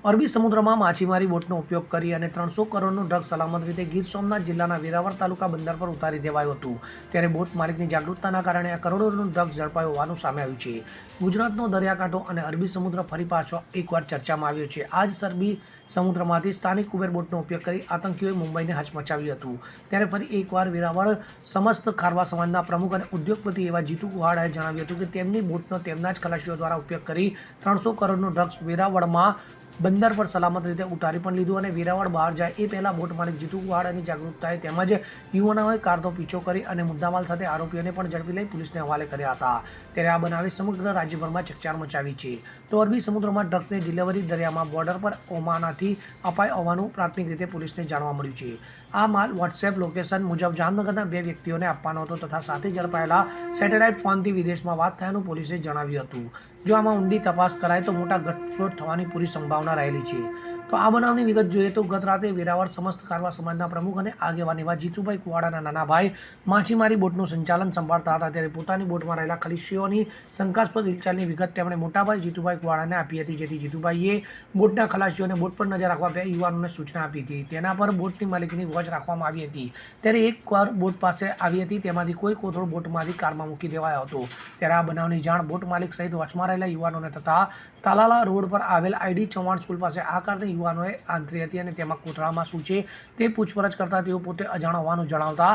અરબી સમુદ્રમાં માછીમારી બોટનો ઉપયોગ કરી અને 300 કરોડનું ડ્રગ્સ સલામત રીતે ગીર સોમનાથ જિલ્લાના વેરાવળ તાલુકા બંદર પર ઉતારી દેવાયું હતું। ત્યારે બોટ માલિકની જાગૃતતાના કારણે આ કરોડોનું ડ્રગ્સ ઝડપાયું હોવાનું સામે આવ્યું છે। ગુજરાતનો દરિયાકાંઠો અને અરબી સમુદ્ર ફરી પાછો એકવાર ચર્ચામાં આવ્યો છે। આજ અરબી સમુદ્રમાંથી સ્થાનિક કુબેર બોટનો ઉપયોગ કરી આતંકીઓએ મુંબઈને હચમચાવ્યું હતું। ત્યારે ફરી એકવાર વેરાવળ સમસ્ત ખારવા સમાજના પ્રમુખ અને ઉદ્યોગપતિ એવા જીતુ કુહાડાએ જણાવ્યું હતું કે તેમની બોટનો તેમના જ ખલાસીઓ દ્વારા ઉપયોગ કરી 300 કરોડનું ડ્રગ્સ વેરાવળમાં બંદર પર સલામત રીતે ઉતારી પણ લીધું અને વેરાવળ બહાર જાય એ પહેલા બોટ માલિક જીતુ કુહાડાની જાગૃતતાએ તેમજ યુવાનોએ કારનો પીછો કરી અને મુદ્દામાલ સાથે આરોપીઓને પણ ઝડપી લઈ પોલીસને હવાલે કર્યા હતા। ત્યારે આ બનાવે સમગ્ર રાજ્યભરમાં ચકચાર મચાવી છે। તો અરબી સમુદ્રમાં ડ્રગ્સની ડિલિવરી દરિયામાં બોર્ડર પર ઓમાનથી અપાઈ હોવાનું પ્રાથમિક રીતે પોલીસને જાણવા મળ્યું છે। આ માલ વોટ્સએપ લોકેશન મુજબ જામનગરના 2 વ્યક્તિઓને આપવાનો હતો તથા સાથે ઝડપાયેલા સેટેલાઇટ ફોનથી વિદેશમાં વાત થયાનું પોલીસે જણાવ્યું હતું। જો આમાં ઊંડી તપાસ કરાય તો મોટા ઘટસ્ફોટ થવાની પૂરી સંભાવના રહેલી છે। તો આ બનાવની વિગત જોઈએ તો ગત રાતે વેરાવળ સમસ્ત ખારવા સમાજના પ્રમુખ અને આગેવાન એવા જીતુભાઈ કુવાડાના નાના ભાઈ માછીમારી બોટનું સંચાલન સંભાળતા હતા। ત્યારે પોતાની બોટમાં રહેલા ખલાસીઓની શંકાસ્પદ હિલચાલની વિગત તેમણે મોટાભાઈ જીતુભાઈ કુવાડાને આપી હતી, જેથી જીતુભાઈએ બોટના ખલાસીઓને બોટ પર નજર રાખવા 2 યુવાનોને સૂચના આપી હતી। તેના પર બોટની માલિકીની વોચ રાખવામાં આવી હતી। ત્યારે એક કાર બોટ પાસે આવી હતી, તેમાંથી કોઈ કોથળો બોટમાંથી કારમાં મૂકી દેવાયો હતો। ત્યારે આ બનાવની જાણ બોટ માલિક સહિત વચમાં રહેલા યુવાનોને તથા તાલાલા રોડ પર આવેલ આઈડી ચૌહાણ સ્કૂલ પાસે આ કારને યુવાનોએ આંતરી હતી અને તેમાં કોથળામાં શું છે તે પૂછપરછ કરતા તેઓ પોતે અજાણ હોવાનું જણાવતા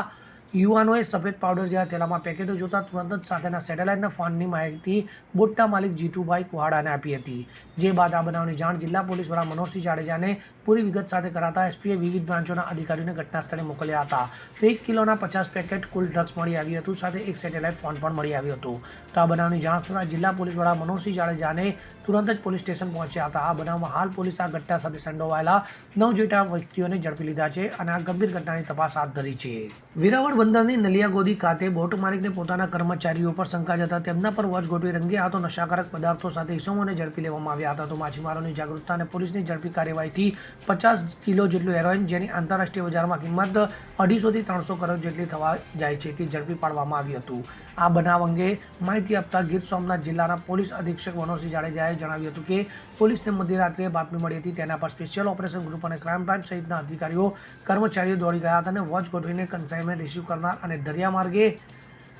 યુવાનોએ સફેદ પાવડર જેવા તેલામાં પેકેટો જોતા તુરંત જ સાથેના સેટેલાઇટના ફોનની માહિતી બોટના માલિક જીતુભાઈ કુહાડાને આપી હતી। જે બાદ આ બનાવની જાણ જિલ્લા પોલીસ વડા મનોહરસિંહ જાડેજાને પૂરી વિગત સાથે કરાતા એસપીએ વિવિધ બ્રાન્ચોના અધિકારીઓને ઘટના સ્થળે મોકલ્યા હતા। 1 કિલોના 50 પેકેટ કુલ ડ્રગ્સ મળી આવ્યું હતું, સાથે એક સેટેલાઇટ ફોન પણ મળી આવ્યો હતો। તો આ બનાવની જાણ થતાં જિલ્લા પોલીસ વડા મનોહરસિંહ જાડેજાને તુરંત જ પોલીસ સ્ટેશન પહોંચ્યા હતા। આ બનાવમાં હાલ પોલીસ આ ઘટના સાથે સંડોવાયેલા 9 જેટલા વ્યક્તિઓને ઝડપી લીધા છે અને આ ગંભીર ઘટનાની તપાસ હાથ ધરી છે। વેરાવળ બંદરની નલિયાગોદી ખાતે બોટ માલિકને પોતાના કર્મચારીઓ પર શંકા જતા તેમના પર વોચ ગોઠવી રંગે હાથો નશાકારક પદાર્થો સાથે ઇસમોને ઝડપી લેવામાં આવ્યા હતા। તો માછીમારોની જાગૃતતા અને પોલીસની ઝડપી કાર્યવાહીથી 50 કિલો જેટલું હેરોઇન, જેની આંતરરાષ્ટ્રીય બજારમાં કિંમત 250 થી 300 કરોડ જેટલી થવા જાય છે, તે ઝડપી પાડવામાં આવ્યું હતું। આ બનાવ અંગે માહિતી આપતા ગીર સોમનાથ જિલ્લાના પોલીસ અધિક્ષક મનોહરસિંહ જાડેજાએ જણાવ્યું હતું કે પોલીસને મધ્યરાત્રિએ બાતમી મળી હતી, તેના પર સ્પેશિયલ ઓપરેશન ગ્રુપ અને ક્રાઇમ બ્રાન્ચ સહિતના અધિકારીઓ કર્મચારીઓ દોડી ગયા હતા અને વોચ ગોઠવીને કન્સાઇનમેન્ટ ઇસ્યુ કરનાર અને દરિયા માર્ગે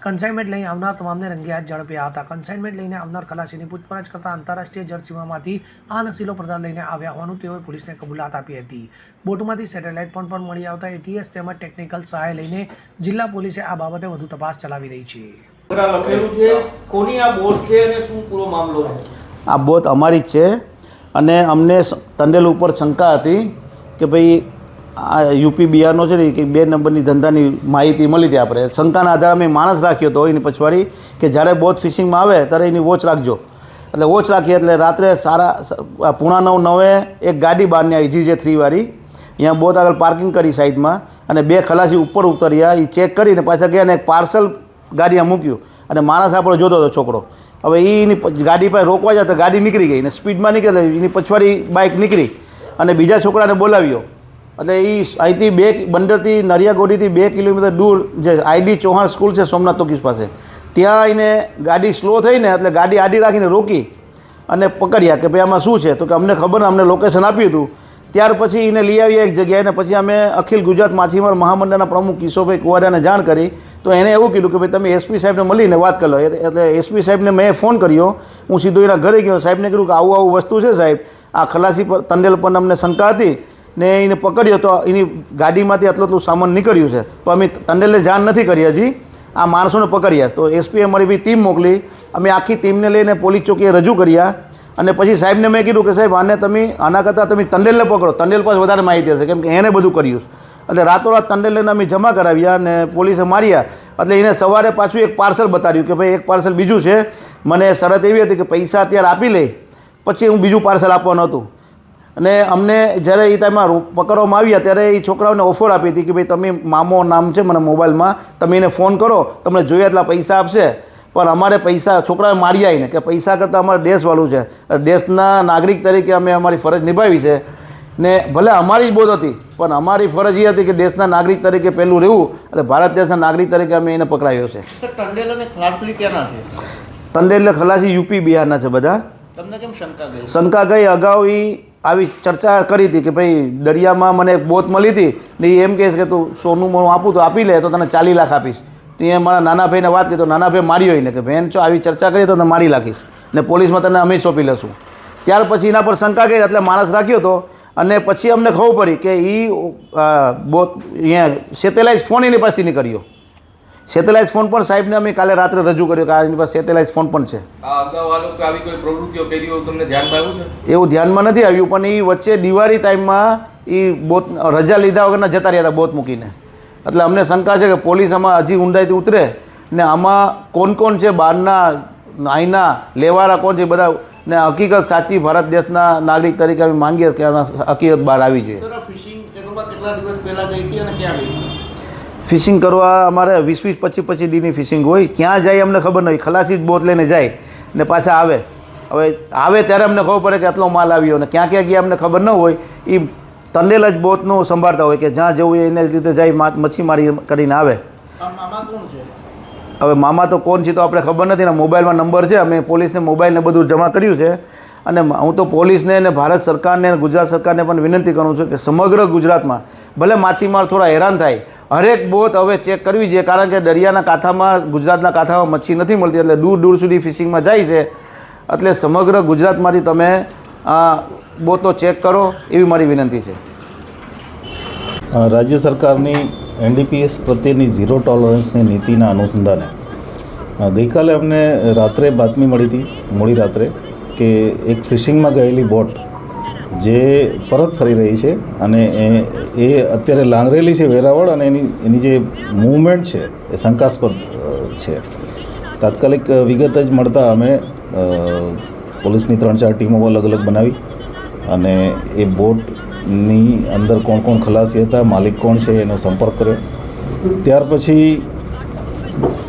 કન્સાઇનમેન્ટ લઈ આવનાર તમામને રંગે હાથ ઝડપ્યા હતા। કન્સાઇનમેન્ટ લઈને આવનાર ખલાસીની પૂછપરછ કરતા આંતરરાષ્ટ્રીય જળસીમામાંથી આ નશીલો પદાર્થ લઈને આવ્યા હોવાનું તેઓએ પોલીસને કબૂલાત આપી હતી। બોટમાંથી સેટેલાઇટ ફોન પણ મળી આવતા એટીએસ તેમજ ટેકનિકલ સહાય લઈને જિલ્લા પોલીસે આ બાબતે વધુ તપાસ ચલાવી રહી છે। આ બોટ અમારી જ છે અને અમને તંડેલ ઉપર શંકા હતી કે ભાઈ આ યુપી બિહારનો છે ને કે 2 નંબરની ધંધાની માહિતી મળી હતી। આપણે શંકાના આધારે અમે માણસ રાખ્યો હતો એની પછવાડી કે જ્યારે બોટ ફિશિંગમાં આવે ત્યારે એની વોચ રાખજો, એટલે વોચ રાખી એટલે રાત્રે 9:30 એક ગાડી બહારની આવી GJ3 વાળી, અહીંયા બોટ આગળ પાર્કિંગ કરી સાઈડમાં અને 2 ખલાસી ઉપર ઉતર્યા, એ ચેક કરીને પાછા ગયા અને એક પાર્સલ ગાડીમાં મૂક્યું અને માણસ આપણો જોતો હતો છોકરો। હવે એની ગાડી પાસે રોકવા જાય તો ગાડી નીકળી ગઈ અને સ્પીડમાં નીકળે એની પછવાડી બાઇક નીકળી અને બીજા છોકરાને બોલાવ્યો, એટલે એ અહીંથી બંદરથી નરિયાગોડીથી 2 કિલોમીટર દૂર જે આઈડી ચૌહાણ સ્કૂલ છે સોમનાથ તોકીસ પાસે, ત્યાં એને ગાડી સ્લો થઈને એટલે ગાડી આડી રાખીને રોકી અને પકડ્યા કે ભાઈ આમાં શું છે, તો કે અમને ખબર, અમને લોકેશન આપ્યું હતું। ત્યાર પછી એને લઈ આવ્યા એક જગ્યાએ અને પછી અમે અખિલ ગુજરાત માછીમાર મહામંડળના પ્રમુખ કિશોરભાઈ કુવાડાને જાણ કરી તો એણે એવું કીધું કે ભાઈ તમે એસપી સાહેબને મળીને વાત કરી લો। એટલે એસપી સાહેબને મેં ફોન કર્યો, હું સીધો એના ઘરે ગયો, સાહેબને કીધું કે આવું વસ્તુ છે સાહેબ, આ ખલાસી પર તંડેલ પર અમને શંકા હતી ને એને પકડ્યો તો એની ગાડીમાંથી આટલું સામાન નીકળ્યું છે, તો અમે તંડેલને જાણ નથી કરી હજી, આ માણસોને પકડ્યા। તો એસપીએ મારી બી ટીમ મોકલી, અમે આખી ટીમને લઈને પોલીસ ચોકીએ રજૂ કર્યા અને પછી સાહેબને મેં કીધું કે સાહેબ આના કરતાં તમે તંડેલને પકડો, તંડેલ પાસે વધારે માહિતી હશે કેમ કે એને બધું કર્યું। એટલે રાતોરાત તંડેલને અમે જમા કરાવ્યા અને પોલીસે માર્યા, એટલે એને સવારે પાછું એક પાર્સલ બતાવ્યું કે ભાઈ એક પાર્સલ બીજું છે, મને શરત એવી હતી કે પૈસા અત્યારે આપી લે પછી હું બીજું પાર્સલ આપવાનું હતું। અને અમને જ્યારે એ ટાઈમમાં પકડવામાં આવ્યા ત્યારે એ છોકરાઓને ઓફર આપી હતી કે ભાઈ તમે મામો નામ છે મને મોબાઈલમાં, તમે એને ફોન કરો, તમને જોઈએ એટલા પૈસા આપશે, પણ અમારે પૈસા છોકરાએ મારી આવીને કે પૈસા કરતાં અમારે દેશવાળું છે, દેશના નાગરિક તરીકે અમે અમારી ફરજ નિભાવી છે ને ભલે અમારી જ બોટ હતી પણ અમારી ફરજ એ હતી કે દેશના નાગરિક તરીકે પહેલું રહેવું, એટલે ભારત દેશના નાગરિક તરીકે અમે એને પકડાયો છે। તંડેલ ખલાસી યુપી બિહારના છે બધા। તમને કેમ શંકા ગઈ? શંકા ગઈ અગાઉ એ આવી ચર્ચા કરી હતી કે ભાઈ દરિયામાં મને એક બોટ મળી હતી ને એ એમ કહે છે કે તું સોનું મોનું આપું તો આપી લે તો તને 40 લાખ આપીશ. તો એ મારા નાના ભાઈને વાત કરી તો નાના ભાઈ માર્યો એને કે બહેન જો આવી ચર્ચા કરી તો તને મારી નાખીશ ને પોલીસમાં તને અમે સોંપી લઈશું. ત્યાર પછી એના પર શંકા કરી એટલે માણસ રાખ્યો હતો અને પછી અમને ખબર પડી કે એ બોટ અહીંયા સેટેલાઇટ ફોન એની પાસેથી નહીં કર્યો. સેટેલાઇટ ફોન પણ સાહેબને અમે કાલે રાત્રે રજૂ કર્યો કે એની પાસે સેટેલાઇટ ફોન પણ છે. એવું ધ્યાનમાં નથી આવ્યું પણ એ વચ્ચે દિવાળી ટાઈમમાં એ બોટ રજા લીધા વગરના જતા રહ્યા હતા બોટ મૂકીને. એટલે અમને શંકા છે કે પોલીસ આમાં હજી ઊંડાઈથી ઉતરે ને આમાં કોણ છે બહારના અહીંના લેવાળા કોણ છે બધા ને હકીકત સાચી ભારત દેશના નાગરિક તરીકે અમે માંગીએ કે આમાં હકીકત બહાર આવી જોઈએ. ફિશિંગ કરવા અમારે 20-25 દીની ફિશિંગ હોય. ક્યાં જાય અમને ખબર નહીં. ખલાસી જ બોટ લઈને જાય ને પાછા આવે. હવે આવે ત્યારે અમને ખબર પડે કે આટલો માલ આવ્યો ને ક્યાં ક્યાં ગયા અમને ખબર ન હોય. એ ટંડેલ જ બોટનું સંભાળતા હોય કે જ્યાં જવું એને રીતે જાય મચ્છીમારી કરીને આવે. હવે મામા તો કોણ છે તો આપણે ખબર નથી ને મોબાઈલમાં નંબર છે. અમે પોલીસને મોબાઈલને બધું જમા કર્યું છે અને હું તો પોલીસને અને ભારત સરકારને અને ગુજરાત સરકારને પણ વિનંતી કરું છું કે સમગ્ર ગુજરાતમાં ભલે માછીમાર થોડા હેરાન થાય હરેક બોટ હવે ચેક કરવી જોઈએ કારણ કે દરિયાના કાંઠામાં ગુજરાતના કાંઠામાં મચ્છી નથી મળતી એટલે દૂર સુધી ફિશિંગમાં જાય છે. એટલે સમગ્ર ગુજરાતમાંથી તમે આ બોટો ચેક કરો એવી મારી વિનંતી છે. રાજ્ય સરકારની એનડીપીએસ પ્રત્યેની ઝીરો ટોલરન્સની નીતિના અનુસંધાને ગઈકાલે અમને રાત્રે બાતમી મળી હતી મોડી રાત્રે કે એક ફિશિંગમાં ગયેલી બોટ જે પરત ફરી રહી છે અને એ અત્યારે લાંગરેલી છે વેરાવળ અને એની જે મૂવમેન્ટ છે એ શંકાસ્પદ છે. તાત્કાલિક વિગત જ મળતા અમે પોલીસની 3-4 ટીમો અલગ અલગ બનાવી અને એ બોટની અંદર કોણ કોણ ખલાસી હતા માલિક કોણ છે એનો સંપર્ક કર્યો. ત્યાર પછી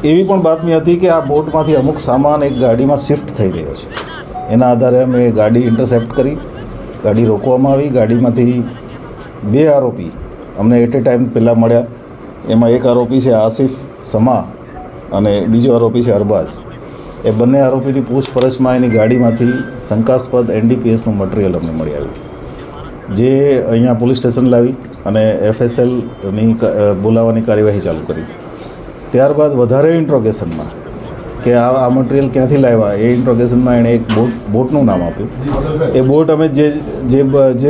એવી પણ બાતમી હતી કે આ બોટમાંથી અમુક સામાન એક ગાડીમાં શિફ્ટ થઈ રહ્યો છે. એના આધારે અમે ગાડી ઇન્ટરસેપ્ટ કરી, ગાડી રોકવામાં આવી. ગાડીમાંથી 2 આરોપી અમને એટ એ ટાઈમ પહેલાં મળ્યા. એમાં એક આરોપી છે આસિફ સમા અને બીજો આરોપી છે અરબાઝ. એ બંને આરોપીની પૂછપરછમાં એની ગાડીમાંથી શંકાસ્પદ એનડીપીએસનું મટીરિયલ અમને મળી આવ્યું જે અહીંયા પોલીસ સ્ટેશન લાવી અને FSLની બોલાવવાની કાર્યવાહી ચાલુ કરી. ત્યારબાદ વધારે ઇન્ટ્રોગેશનમાં કે આ મટીરિયલ ક્યાંથી લાવ્યા એ ઇન્ટ્રોગેશનમાં એણે એક બોટનું નામ આપ્યું. એ બોટ અમે જે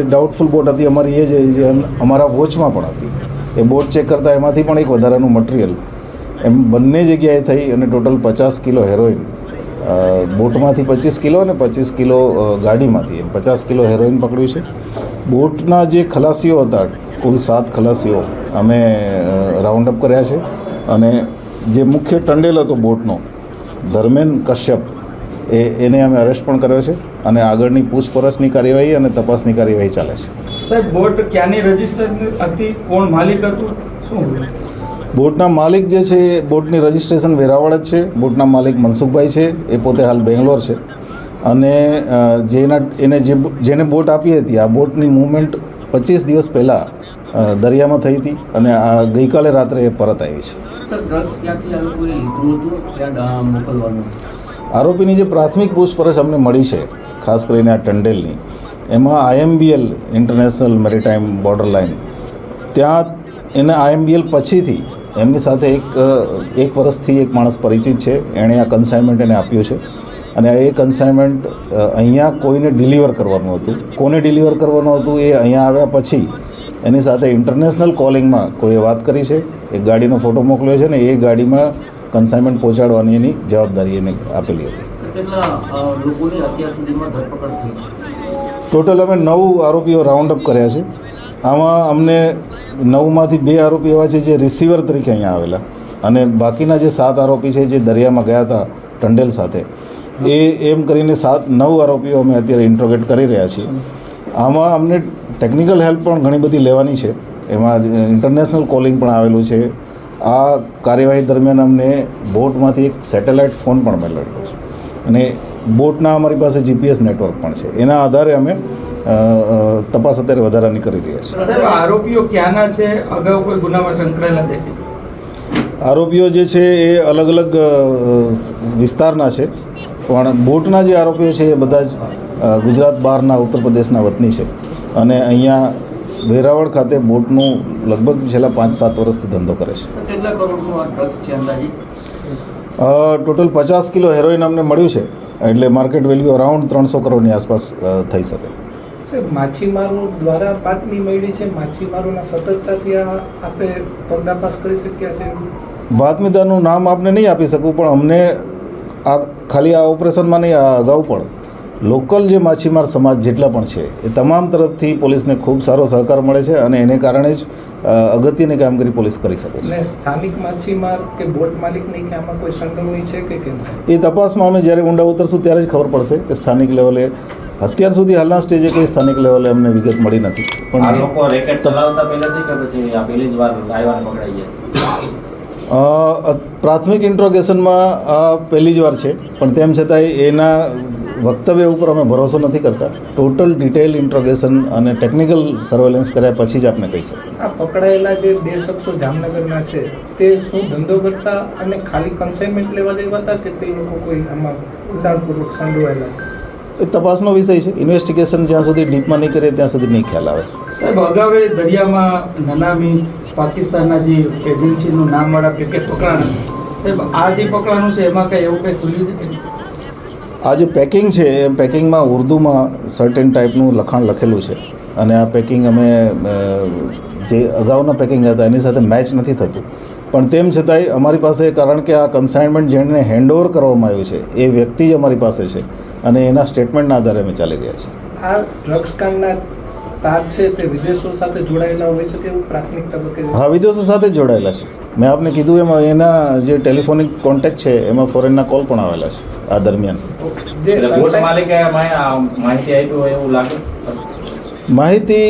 ડાઉટફુલ બોટ હતી અમારી એ જે અમારા વોચમાં પણ હતી એ બોટ ચેક કરતાં એમાંથી પણ એક વધારાનું મટીરિયલ એમ બંને જગ્યાએ થઈ અને ટોટલ 50 કિલો હેરોઇન બોટમાંથી 25 કિલો અને 25 કિલો ગાડીમાંથી એમ 50 કિલો હેરોઇન પકડ્યું છે. બોટના જે ખલાસીઓ હતા કુલ 7 ખલાસીઓ અમે રાઉન્ડ અપ કર્યા છે અને જે મુખ્ય ટંડેલ હતો બોટનો ધર્મેન કશ્યપ એને અમે અરેસ્ટ પણ કર્યો છે અને આગળની પૂછપરછની કાર્યવાહી અને તપાસની કાર્યવાહી ચાલે છે. સાહેબ બોટ ક્યાંની રજિસ્ટર્ડ હતી, કોણ માલિક હતું, શું? બોટના માલિક જે છે એ બોટની રજિસ્ટ્રેશન વેરાવળ જ છે. બોટના માલિક મનસુખભાઈ છે, એ પોતે હાલ બેંગ્લોર છે અને જેને બોટ આપી હતી આ બોટની મૂવમેન્ટ 25 દિવસ પહેલાં દરિયામાં થઈ હતી અને આ ગઈકાલે રાત્રે એ પરત આવી છે. આરોપીની જે પ્રાથમિક પૂછપરછ અમને મળી છે ખાસ કરીને આ ટંડેલની એમાં IMBL international maritime border line ત્યાં એના IMBL પછીથી એમની સાથે એક વર્ષથી એક માણસ પરિચિત છે. એણે આ કન્સાઇનમેન્ટ એને આપ્યું છે અને એ કન્સાઇનમેન્ટ અહીંયા કોઈને ડિલિવર કરવાનું હતું. કોને ડિલિવર કરવાનું હતું એ અહીંયા આવ્યા પછી એની સાથે ઇન્ટરનેશનલ કોલિંગમાં કોઈએ વાત કરી છે. એક ગાડીનો ફોટો મોકલ્યો છે ને એ ગાડીમાં કન્સાઇનમેન્ટ પહોંચાડવાની એની જવાબદારી એને આપેલી હતી. ટોટલ અમે 9 આરોપીઓ રાઉન્ડ અપ કર્યા છે. આમાં અમને 9માંથી 2 આરોપી એવા છે જે રિસીવર તરીકે અહીંયા આવેલા અને બાકીના જે 7 આરોપી છે જે દરિયામાં ગયા હતા ટંડેલ સાથે એમ કરીને 9 આરોપીઓ અમે અત્યારે ઇન્ટ્રોગેટ કરી રહ્યા છીએ. આમાં અમને ટેકનિકલ હેલ્પ પણ ઘણી બધી લેવાની છે. એમાં ઇન્ટરનેશનલ કોલિંગ પણ આવેલું છે. આ કાર્યવાહી દરમિયાન અમને બોટમાંથી એક સેટેલાઇટ ફોન પણ મળેલો છે અને બોટના અમારી પાસે GPS નેટવર્ક પણ છે. એના આધારે અમે તપાસ અત્યારે વધારાની કરી રહ્યા છીએ. સાહેબ આરોપીઓ ક્યાંના છે, અગાઉ કોઈ ગુનામાં સંકળાયેલા છે? આરોપીઓ જે છે એ અલગ અલગ વિસ્તારના છે. પણ બોટના જે આરોપીઓ છે એ બધા જ ગુજરાત બહારના ઉત્તર પ્રદેશના વતની છે અને અહીંયા વેરાવળ ખાતે બોટનું લગભગ છેલ્લા 5-7 વર્ષથી ધંધો કરે છે. કેટલા કરોડનું આ ડ્રગ્સ છે અંદાજિત? ટોટલ 50 કિલો હેરોઇન અમને મળ્યું છે, એટલે માર્કેટ વેલ્યુ અરાઉન્ડ 300 કરોડની આસપાસ થઈ શકે. સાહેબ, માછીમારો દ્વારા બાતમી મળી છે, માછીમારોના સતર્કતાથી આપણે પર્દાફાશ કરી શક્યા છે. બાતમીદારનું નામ આપને નહીં આપી શકું, પણ અમને આ ખાલી આ ઓપરેશનમાં નહીં, આ અગાઉ પણ લોકલ જે માછીમાર સમાજ જેટલા પણ છે એ તમામ તરફથી પોલીસને ખૂબ સારો સહકાર મળે છે અને એને કારણે જ અગત્યની કામગીરી પોલીસ કરી શકે છે. અને સ્થાનિક માછીમાર કે બોટ માલિકની કે આમાં કોઈ સંડોવણી છે કે કેમ? એ તપાસમાં અમે જ્યારે ઊંડા ઉતરશું ત્યારે જ ખબર પડશે કે સ્થાનિક લેવલે અત્યાર સુધી હાલના સ્ટેજે કોઈ સ્થાનિક લેવલે અમને વિગત મળી નથી. આ પણ લોકો રેકેટ ચલાવતા પહેલાથી કે પછી આ પહેલી જ વાર આવ્યા પકડાઈ ગયા? પ્રાથમિક ઇન્ટ્રોગેશનમાં આ પહેલી જ વાર છે, પણ તેમ છતાંય એના વક્તવ્ય ઉપર અમે ભરોસો નથી કરતા. ટોટલ ડિટેલ ઇન્ટ્રોગેશન અને ટેકનિકલ સર્વેલન્સ કર્યા પછી જ આપણે કહી શકીએ. આ પકડાયેલા જે 2 શખ્સો જામનગરના છે તે શું ધંધો કરતા અને ખાલી કન્સાઇનમેન્ટ લેવા દેવા હતા કે તે લોકો કોઈ આમાં ઊંડાણપૂર્વક સંડોવાયેલા છે? એ તપાસનો વિષય છે. ઇન્વેસ્ટિગેશન જ્યાં સુધી ડીપમાં નહીં કરીએ ત્યાં સુધી નહીં ખ્યાલ આવે. સાહેબ, અગાઉ એ દરિયામાં નનામી પાકિસ્તાનના જે એજન્સીનું નામવાળા પેકેટ પકડાણા, સાહેબ આ જે પકડાનું છે એમાં કંઈ એવું કંઈ ખુલ્યું છે? આ જે પેકિંગ છે એ પેકિંગમાં ઉર્દૂમાં સર્ટેન ટાઈપનું લખાણ લખેલું છે અને આ પેકિંગ અમે જે અગાઉના પેકિંગ હતા એની સાથે મેચ નથી થતું. પણ તેમ છતાંય અમારી પાસે, કારણ કે આ કન્સાઇનમેન્ટ જેણે હેન્ડઓવર કરવામાં આવ્યું છે એ વ્યક્તિ જ અમારી પાસે છે અને એના સ્ટેટમેન્ટના આધારે અમે ચાલી રહ્યા છીએ. આ ડ્રગ્સ કાંડના તાર છે તે વિદેશો સાથે જોડાયેલા હોઈ શકે એવું પ્રાથમિક તબક્કે? હા, વિદેશો સાથે જ જોડાયેલા છે. મેં આપને કીધું એમાં એના જે ટેલિફોનિક કોન્ટેક્ટ છે એમાં ફોરેનના કોલ પણ આવેલા છે આ દરમિયાન. જે એટલે બોટ માલિકે માહિતી આપી હોય એવું લાગે? માહિતી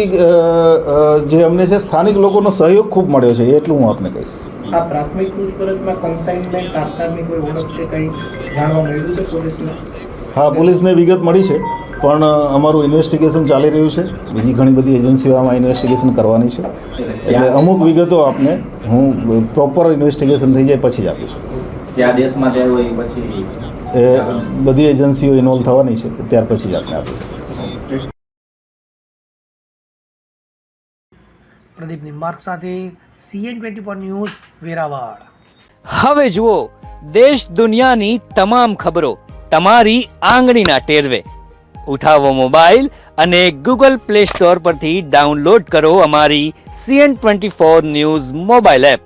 જે અમને છે સ્થાનિક લોકોનો સહયોગ ખૂબ મળ્યો છે એટલું હું આપને કહીશ. આ પ્રાથમિક પૂછપરછમાં કન્સાઇનમેન્ટ આપનારની કોઈ ઓળખ કે કંઈ જાણવા મળ્યું છે પોલીસને? હા, પોલીસને વિગત મળી છે, પણ અમારું ઇન્વેસ્ટિગેશન ચાલી રહ્યું છે. બીજી ઘણી બધી એજન્સીઓ આમાં ઇન્વેસ્ટિગેશન કરવાની છે, એટલે અમુક વિગતો આપને હું પ્રોપર ઇન્વેસ્ટિગેશન થઈ જાય પછી જ આપી શકીશ. ત્યાં દેશમાં જાય હોય પછી એ બધી એજન્સીઓ ઇન્વોલ્વ થવાની છે, ત્યાર પછી જ આપને આપી શકીશ. પ્રદીપ નિંબાર્ક સાથે CN24 ન્યૂઝ, વેરાવળ. હવે જુઓ દેશ દુનિયાની તમામ ખબરો તમારી આંગળીના ટેરવે. ઉઠાવો મોબાઈલ અને Google Play Store પરથી ડાઉનલોડ કરો અમારી CN24 ન્યૂઝ મોબાઈલ એપ.